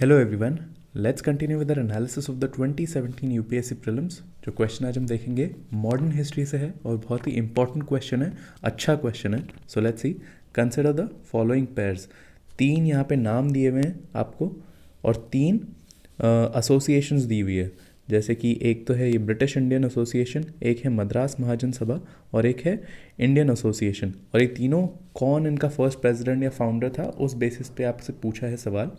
Hello everyone, let's continue with the analysis of the 2017 UPSC prelims. जो question आज हम देखेंगे मॉडर्न हिस्ट्री से है और बहुत ही इंपॉर्टेंट क्वेश्चन है, अच्छा क्वेश्चन है। So let's see, consider the following pairs. तीन यहाँ पे नाम दिए हुए हैं आपको और तीन एसोसिएशंस दी हुई है। जैसे कि एक तो है ये ब्रिटिश इंडियन एसोसिएशन, एक है मद्रास महाजन सभा और एक है इंडियन एसोसिएशन। और ये तीनों कौन इनका फर्स्ट प्रेसिडेंट या फाउंडर था, उस बेसिस पे आपसे पूछा है सवाल।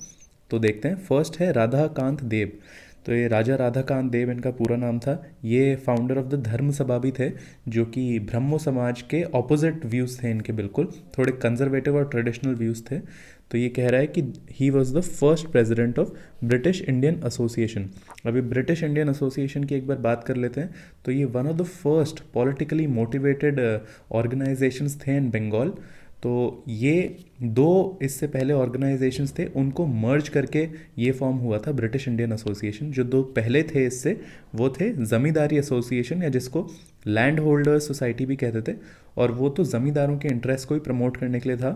तो देखते हैं। फर्स्ट है राधाकांत देव। तो ये राजा राधाकांत देव इनका पूरा नाम था। ये फाउंडर ऑफ द धर्म सभा भी थे, जो कि ब्रह्मो समाज के ऑपोजिट व्यूज़ थे इनके, बिल्कुल थोड़े कंजर्वेटिव और ट्रेडिशनल व्यूज़ थे। तो ये कह रहा है कि he was the first president of British Indian association. अभी ब्रिटिश इंडियन एसोसिएशन की एक बार बात कर लेते हैं। तो ये one of the first politically motivated organisations थे इन बंगाल। तो ये दो इससे पहले ऑर्गेनाइजेशंस थे, उनको मर्ज करके ये फॉर्म हुआ था ब्रिटिश इंडियन एसोसिएशन। जो दो पहले थे इससे, वो थे ज़मींदारी एसोसिएशन, या जिसको लैंड होल्डर्स सोसाइटी भी कहते थे, और वो तो ज़मींदारों के इंटरेस्ट को ही प्रमोट करने के लिए था।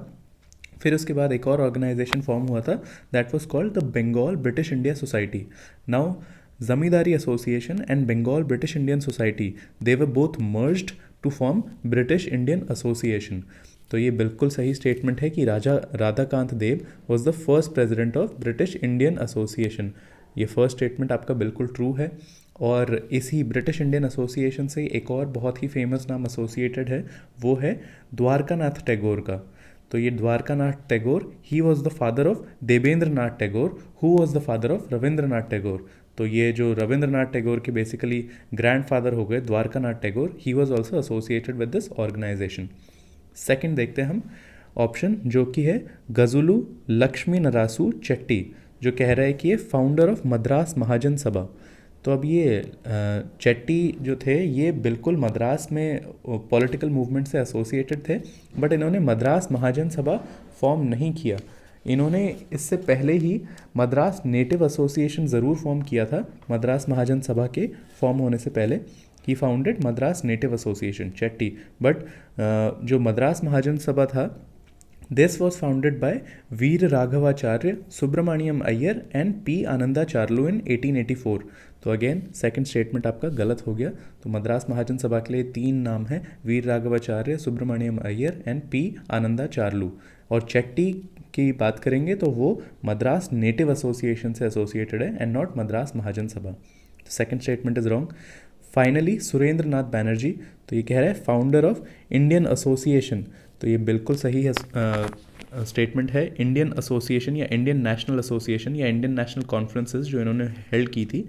फिर उसके बाद एक और ऑर्गेनाइजेशन फॉर्म हुआ था, that was called the Bengal British India society. Now Zamindari association and Bengal British Indian society, they were both merged to form British Indian association. तो ये बिल्कुल सही स्टेटमेंट है कि Raja Radhakant Deb was the first president of British Indian association. ये first statement आपका बिल्कुल true है। और इसी ब्रिटिश इंडियन एसोसिएशन से एक और बहुत ही फेमस नाम एसोसिएटेड है, वो है द्वारकानाथ टैगोर का। तो ये Dwarkanath Tagore, he was the father of Devendra Nath Tagore, who was the father of Rabindranath Tagore. तो ये जो रविंद्रनाथ टैगोर के बेसिकली ग्रैंडफादर हो गए Dwarkanath Tagore, he was also associated with this organisation. Second देखते हैं हम ऑप्शन, जो कि है गजुलू लक्ष्मी नरासू चेट्टी, जो कह रहा है कि ये फाउंडर ऑफ मद्रास महाजन सभा। तो अब ये चेट्टी जो थे, ये बिल्कुल मद्रास में पॉलिटिकल मूवमेंट से एसोसिएटेड थे, बट इन्होंने मद्रास महाजन सभा फॉर्म नहीं किया। इन्होंने इससे पहले ही मद्रास नेटिव एसोसिएशन ज़रूर फॉर्म किया था, मद्रास महाजन सभा के फॉर्म होने से पहले। ही founded Madras native association Chetty, but जो मद्रास महाजन सभा था, this was founded by Vira Raghavacharya Subramania Iyer and P Anandacharlu in 1884। तो अगेन सेकंड स्टेटमेंट आपका गलत हो गया। तो मद्रास महाजन सभा के लिए तीन नाम हैं, वीर राघवाचार्य, सुब्रमण्यम अय्यर एंड पी आनंदाचार्लू। और चेट्टी की बात करेंगे तो वो मद्रास नेटिव एसोसिएशन से एसोसिएटेड है एंड नॉट मद्रास महाजन सभा। तो second statement is wrong. Finally Surendra Nath Banerjee, तो ये कह रहा है फाउंडर ऑफ इंडियन एसोसिएशन। तो ये बिल्कुल सही है स्टेटमेंट है। इंडियन एसोसिएशन या इंडियन नेशनल एसोसिएशन या इंडियन नेशनल कॉन्फ्रेंसेस जो इन्होंने हेल्ड की थी,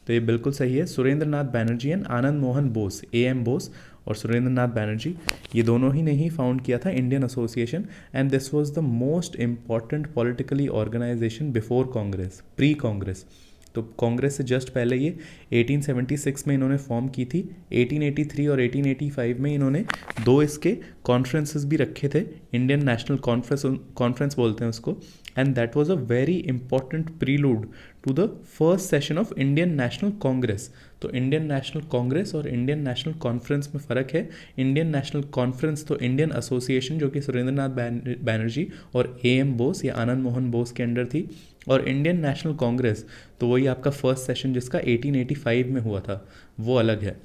तो ये बिल्कुल सही है। सुरेंद्र नाथ बैनर्जी एंड आनंद मोहन बोस, AM बोस और सुरेंद्र नाथ बैनर्जी, ये दोनों ही ने ही फाउंड किया था Indian Association. And this was the most important politically organisation before Congress, pre Congress. तो कांग्रेस से जस्ट पहले ये 1876 में इन्होंने फॉर्म की थी। 1883 और 1885 में इन्होंने दो इसके कॉन्फ्रेंसेस भी रखे थे, इंडियन नेशनल कॉन्फ्रेंस बोलते हैं उसको, and that was a very important prelude to the first session of Indian National Congress. तो इंडियन नेशनल कांग्रेस और इंडियन नेशनल कॉन्फ्रेंस में फ़र्क है। इंडियन नेशनल कॉन्फ्रेंस तो इंडियन एसोसिएशन, जो कि सुरेंद्र नाथ बैनर्जी और AM बोस या आनंद मोहन बोस के अंडर थी, और इंडियन नेशनल कांग्रेस तो वही आपका फर्स्ट सेशन जिसका 1885 में हुआ था, वो अलग है।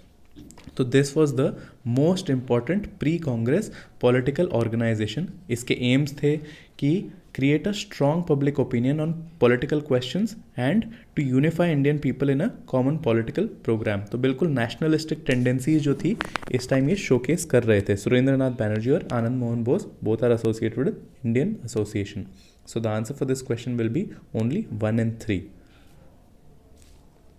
तो this was the most important pre Congress political organisation. इसके एम्स थे कि create a strong public opinion on political questions and to unify Indian people in a common political programme. तो बिल्कुल नेशनलिस्टिक टेंडेंसीज जो थी इस टाइम ये showcase कर रहे थे। सुरेंद्र नाथ बैनर्जी और Anand Mohan Bose both are associated with Indian association. So the answer for this question will be only 1 and 3.